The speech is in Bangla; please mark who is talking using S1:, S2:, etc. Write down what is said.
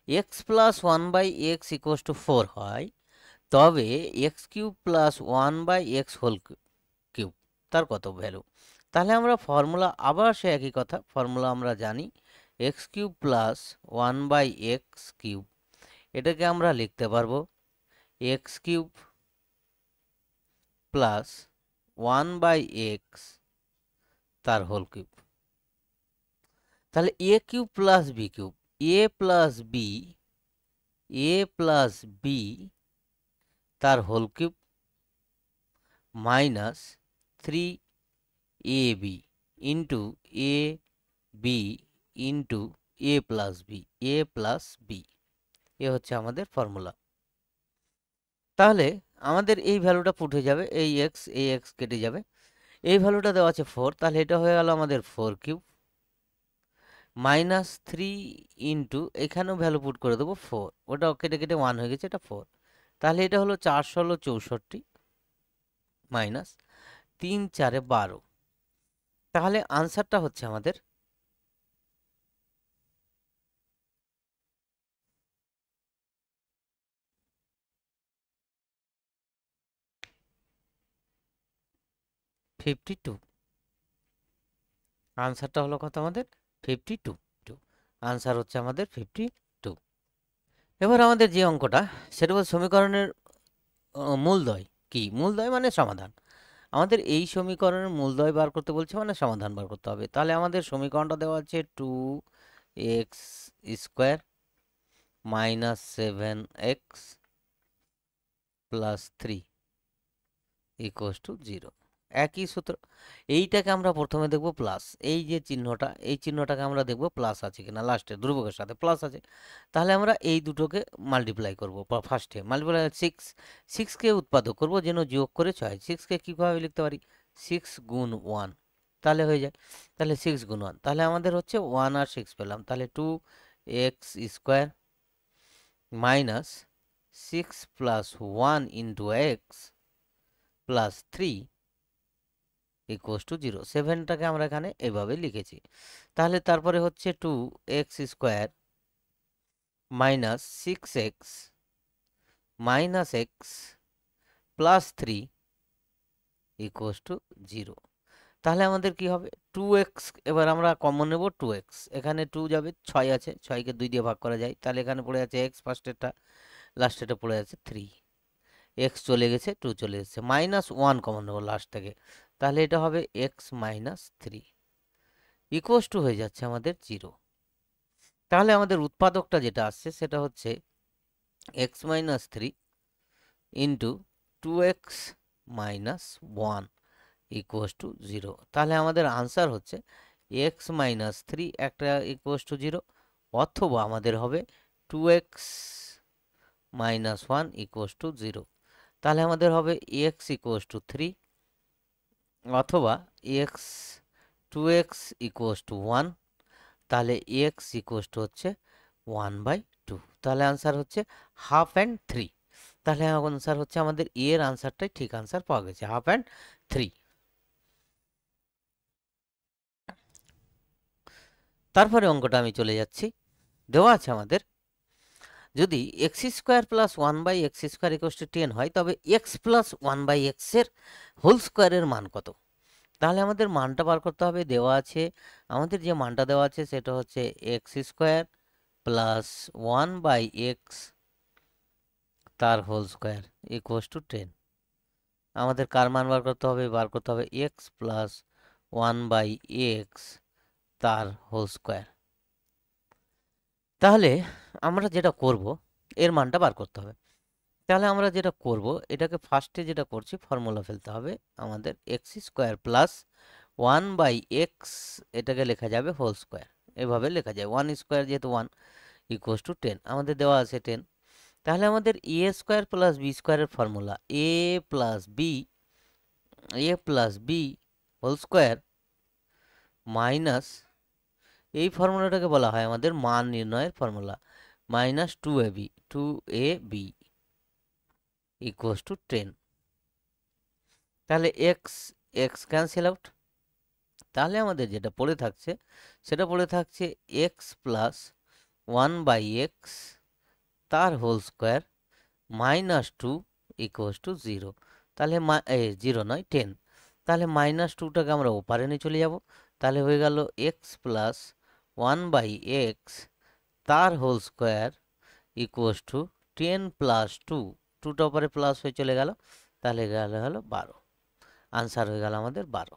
S1: X plus one by x equals to 4 হয়, তবে x cube plus one by x whole cube তার কত ভ্যালু? তাহলে আমরা ফর্মুলা আবার সে একই কথা, ফর্মুলা আমরা জানি X cube plus one by X cube, এটাকে আমরা লিখতে পারবো X cube plus one by X তার হোল কিউব। তাহলে A cube plus B cube, A plus B, A plus B তার whole cube minus 3ab into A B into A plus B, A plus B, এ হচ্ছে আমাদের ফর্মুলা। তাহলে আমাদের এই ভ্যালুটা পুট হয়ে যাবে, এই এক্স কেটে যাবে, এই ভ্যালুটা দেওয়া আছে 4, তাহলে এটা হয়ে গেল আমাদের 4 কিউব মাইনাস 3 ইন্টু এখানেও ভ্যালু পুট করে দেবো 4, ওটা কেটে কেটে 1 হয়ে গেছে, এটা 4, তাহলে এটা হলো 4 × 16 = 64 মাইনাস 3 × 4 = 12। তাহলে আনসারটা হচ্ছে আমাদের 52। আনসারটা হলো কত আমাদের? 52। আনসার হচ্ছে আমাদের 52। এবার আমাদের যে অঙ্কটা, সেটা হচ্ছে সমীকরণের মূলদ্বয়। কি মূলদ্বয় মানে সমাধান। আমাদের এই সমীকরণের মূলদ্বয় বার করতে বলছে, মানে সমাধান বার করতে হবে। তাহলে আমাদের সমীকরণটা দেওয়া আছে 2x² minus 7x plus 3 equals to 0। একই সূত্র। এইটাকে আমরা প্রথমে দেখব প্লাস, এই যে চিহ্নটা, এই চিহ্নটাকে আমরা দেখব প্লাস আছে কিনা, লাস্টে ধ্রুবকের সাথে প্লাস আছে, তাহলে আমরা এই দুটোকে মাল্টিপ্লাই করব। ফার্স্টে মাল্টিপ্লাই 6কে উৎপাদক করব, যেন যোগ করে 6। 6কে কীভাবে লিখতে পারি? 6 গুণ 1, তাহলে হয়ে যায়। তাহলে 6 গুণ 1, তাহলে আমাদের হচ্ছে 1 আর 6 পেলাম, তাহলে 2x² minus 6 plus 1 into x plus 3 equals to 0। 7টাকে আমরা এখানে এভাবে লিখেছি। তাহলে তারপরে হচ্ছে 2x² minus 6x minus x plus 3 equals to 0। তাহলে আমাদের কি হবে? 2x, এবার আমরা কমন নেব 2x, এখানে 2 যাবে, 6 আছে, 6কে 2 দিয়ে ভাগ করা যায়, তাহলে এখানে পড়ে আছে x, ফার্স্টেরটা, লাস্টেরটা পড়ে আছে 3, x চলে গেছে, 2 চলে এসেছে, মাইনাস 1 কমন নেব লাস্ট থেকে, তাহলে এটা হবে x মাইনাস 3 ইকুয়াস টু হয়ে যাচ্ছে আমাদের 0। তাহলে আমাদের উৎপাদকটা যেটা আসছে সেটা হচ্ছে x minus 3 into 2x minus 1 equals to 0। তাহলে আমাদের আনসার হচ্ছে x মাইনাস 3 একটা ইকুয়াস টু 0, অথবা আমাদের হবে 2x মাইনাস 1 ইকুয়াস টু 0। তাহলে আমাদের হবে x ইকুয়াস টু 3, অথবা x 2x ইকুয়াস টু 1, তাহলে x ইকুয়াস টু হচ্ছে 1/2। তাহলে আনসার হচ্ছে 1/2 and 3। তাহলে আনসার হচ্ছে আমাদের এর আনসারটাই ঠিক আনসার পাওয়া গেছে, 1/2 and 3। তারপরে অঙ্কটা আমি চলে যাচ্ছি। দেওয়া আছে আমাদের, যদি x² plus 1/x² equals to 10 হয়, তবে x প্লাস 1/x এর হোল স্কোয়ারের মান কত? তাহলে আমাদের মানটা বার করতে হবে। দেওয়া আছে আমাদের, যে মানটা দেওয়া আছে সেটা হচ্ছে x² প্লাস 1/x তার হোল স্কোয়ার ইকুয়াস টু 10। আমাদের কার মান বার করতে হবে? বার করতে হবে x প্লাস 1/x তার হোল স্কোয়ার। তাহলে আমরা যেটা করব, এর মানটা বার করতে হবে। তাহলে আমরা যেটা করব, এটাকে ফার্স্টে যেটা করছি, ফর্মুলা ফেলতে হবে আমাদের। x² প্লাস 1/x, এটাকে লেখা যাবে হোল স্কোয়ার, এভাবে লেখা যায়। 1² যেহেতু 1 ইকুয়াস টু 10, আমাদের দেওয়া আছে 10। তাহলে আমাদের a² প্লাস b² এর formula a plus b whole square minus, এই ফর্মুলাটাকে বলা হয় আমাদের মান নির্ণয়ের formula, minus 2ab equals to 10। তাহলে x ক্যান্সেল আউট। তাহলে আমাদের যেটা পড়ে থাকছে, সেটা পড়ে থাকছে x প্লাস 1/x তার whole square minus two equals to zero. তাহলে 0 নয় 10। তাহলে মাইনাস টুটাকে আমরা ওপারে নিয়ে চলে যাব। তাহলে হয়ে গেল এক্স প্লাস 1/x তার whole square equals to 10 plus 2, 2টা ওপরে প্লাস হয়ে চলে গেল, তাহলে গেল হলো 12। আনসার হয়ে গেল আমাদের 12।